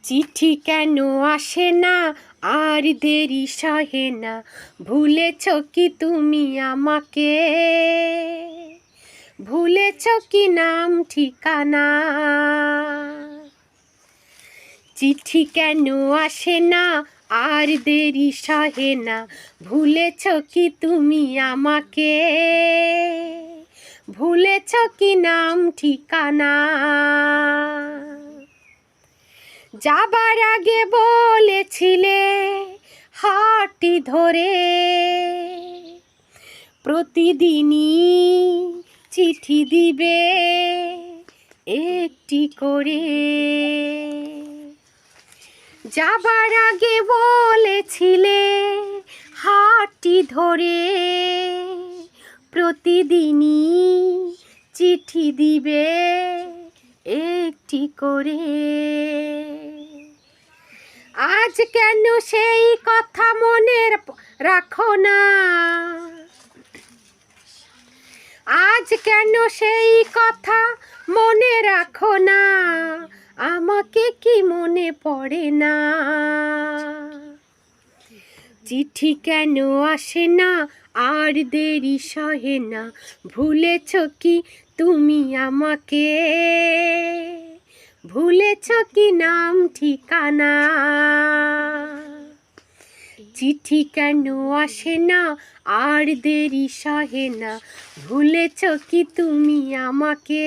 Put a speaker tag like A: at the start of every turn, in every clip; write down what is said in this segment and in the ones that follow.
A: চিঠি কেন আসে না আর দেরি সহে না, ভুলেছ কি তুমি আমাকে? ভুলেছ কি নাম ঠিকানা? চিঠি কেন আসে না আর দেরি সহে না, ভুলেছ কি তুমি আমাকে? ভুলেছ কি নাম ঠিকানা? যাবার আগে বলেছিলে হাতটি ধরে, প্রতিদিনই চিঠি দিবে একটি করে। যাবার আগে বলেছিলে হাতটি ধরে, প্রতিদিনই চিঠি দিবে একটি করে। আজ কেন সেই কথা মনে রাখো না? আজ কেন সেই কথা মনে রাখো না? আমাকে কি মনে পড়ে না? চিঠি কেন আসে না আর দেরি সহে না, ভুলেছ কি তুমি আমাকে? ভুলেছ কি নাম ঠিকানা? চিঠি কেন আসে না আর দেরি সহে না, ভুলেছ কি তুমি আমাকে?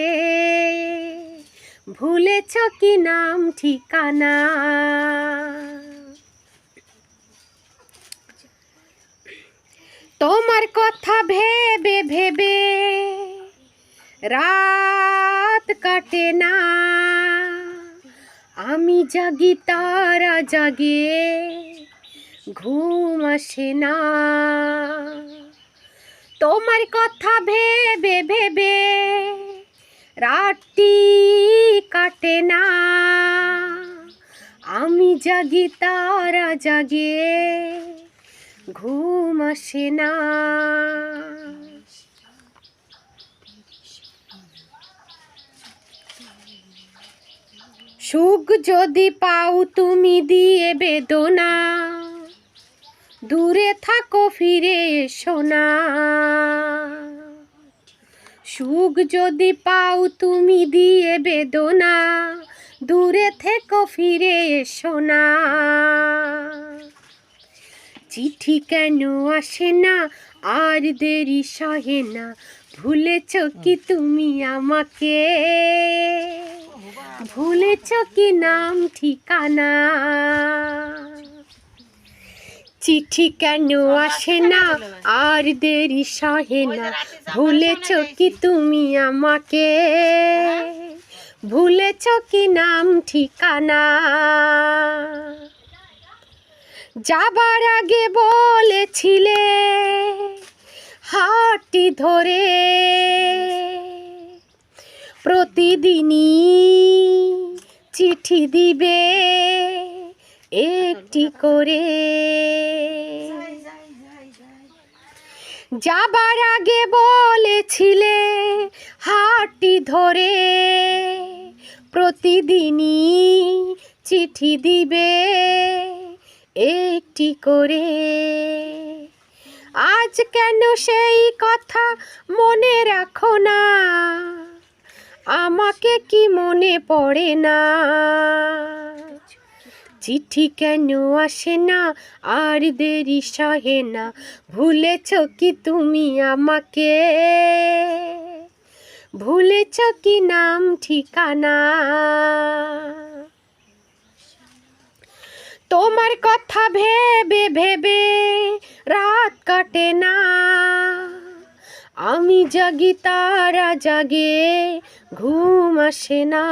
A: ভুলেছ কি নাম ঠিকানা? তোমার কথা ভেবে ভেবে রাত কাটে না, আমি জাগি তারা জাগে, ঘুম আসে না। তোমার কথা ভেবে ভেবে রাতটি কাটে না, আমি জাগি তারা জাগে, ঘুম আসে না। সুখ যদি পাও তুমি দিয়ে বেদনা, দূরে থাকো ফিরে এসো না। সুখ যদি পাও তুমি দিয়ে বেদনা, দূরে থেকো ফিরে এসো না। চিঠি কেন আসে না আর দেরি সহে না, ভুলেছ কি তুমি আমাকে? ভুলেছ কি নাম ঠিকানা? চিঠি কেন আসে না আর দেরি সহে না, ভুলেছ কি তুমি আমাকে? ভুলেছ কি নাম ঠিকানা? যাবার আগে বলেছিলে হাতটি ধরে, প্রতিদিনই চিঠি দিবে একটি করে। যাবার আগে বলেছিলে হাতটি ধরে, প্রতিদিনই চিঠি দিবে একটি করে। আজ কেন সেই কথা মনে রাখো না? আমাকে কি মনে পড়ে না? চিঠি কেন আসে না আর দেরি সহে না, ভুলেছ কি তুমি আমাকে? ভুলেছ কি নাম ঠিকানা? তোমার কথা ভেবে ভেবে রাত কাটে না, আমি জাগি তারা জাগে, ঘুম আসে না।